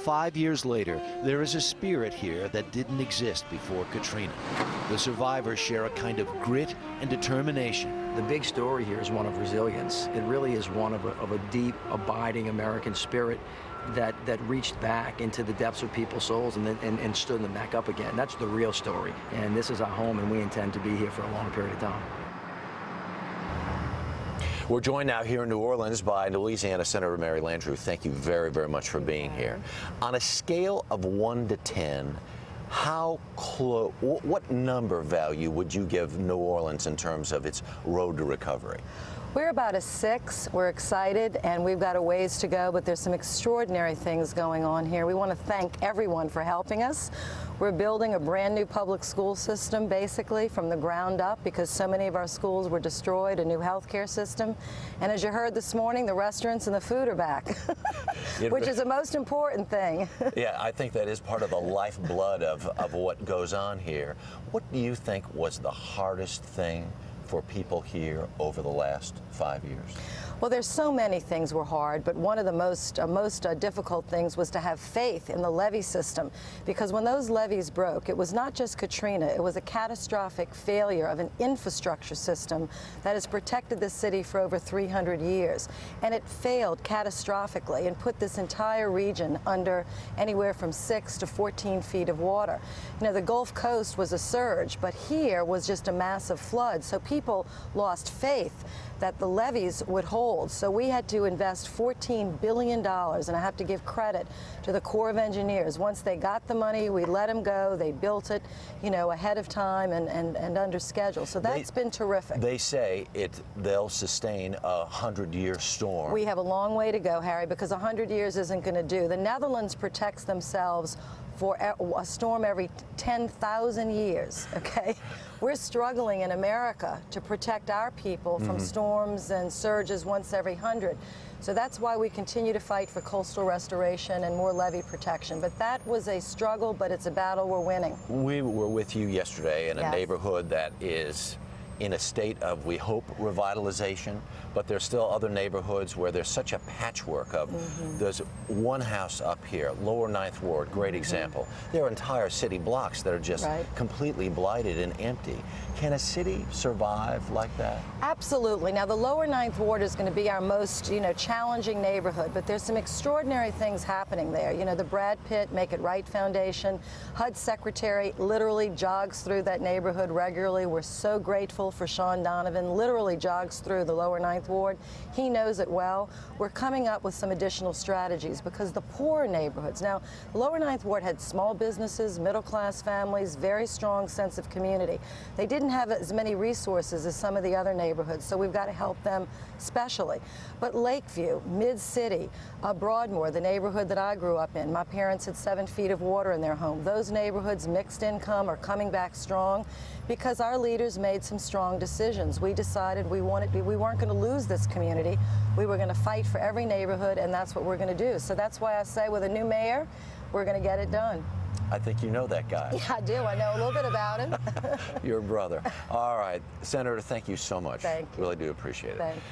5 years later, there is a spirit here that didn't exist before Katrina. The survivors share a kind of grit and determination. The big story here is one of resilience. It really is one of a deep, abiding American spirit that reached back into the depths of people's souls and stood them back up again. That's the real story. And this is our home, and we intend to be here for a long period of time. We're joined now here in New Orleans by Louisiana Senator Mary Landrieu. Thank you very, very much for being here. On a scale of 1 to 10, what number value would you give New Orleans in terms of its road to recovery? We're about a 6. We're excited, and we've got a ways to go, but there's some extraordinary things going on here. We want to thank everyone for helping us. We're building a brand new public school system, basically, from the ground up, because so many of our schools were destroyed, a new healthcare system. And as you heard this morning, the restaurants and the food are back, which is the most important thing. Yeah, I think that is part of the lifeblood of what goes on here. What do you think was the hardest thing for people here over the last 5 years? Well, there's so many things were hard, but one of the most difficult things was to have faith in the levee system, because when those levees broke, it was not just Katrina, it was a catastrophic failure of an infrastructure system that has protected this city for over 300 years. And it failed catastrophically and put this entire region under anywhere from 6 to 14 feet of water. You know, the Gulf Coast was a surge, but here was just a massive flood. So people lost faith that the levees would hold. So we had to invest $14 billion, and I have to give credit to the Corps of Engineers. Once they got the money, we let them go. They built it, you know, ahead of time and under schedule. So that's been terrific. They say they'll sustain a 100-year storm. We have a long way to go, Harry, because 100 years isn't going to do. The Netherlands protects themselves for a storm every 10,000 years, okay? We're struggling in America to protect our people from storms and surges once every 100. So that's why we continue to fight for coastal restoration and more levee protection. But that was a struggle, but it's a battle we're winning. We were with you yesterday in a neighborhood that is in a state of, we hope, revitalization, but there's still other neighborhoods where there's such a patchwork of, there's one house up here, Lower 9th Ward, great example. There are entire city blocks that are just completely blighted and empty. Can a city survive like that? Absolutely. Now, the Lower 9th Ward is going to be our most, challenging neighborhood, but there's some extraordinary things happening there. You know, the Brad Pitt Make It Right Foundation, HUD Secretary literally jogs through that neighborhood regularly. We're so grateful for Sean Donovan, literally jogs through the Lower 9th Ward. He knows it well. We're coming up with some additional strategies because the poor neighborhoods, now, the Lower 9th Ward had small businesses, middle-class families, very strong sense of community. They didn't have as many resources as some of the other neighborhoods, so we've got to help them specially. But Lakeview, Mid-City, Broadmoor, the neighborhood that I grew up in, my parents had 7 feet of water in their home. Those neighborhoods, mixed income, are coming back strong because our leaders made some strong decisions. We decided we weren't going to lose this community. We were going to fight for every neighborhood, and that's what we're going to do. So that's why I say with a new mayor, we're going to get it done. I think you know that guy. Yeah, I do. I know a little bit about him. Your brother. All right. Senator, thank you so much. Thank you. Really do appreciate it. Thank you.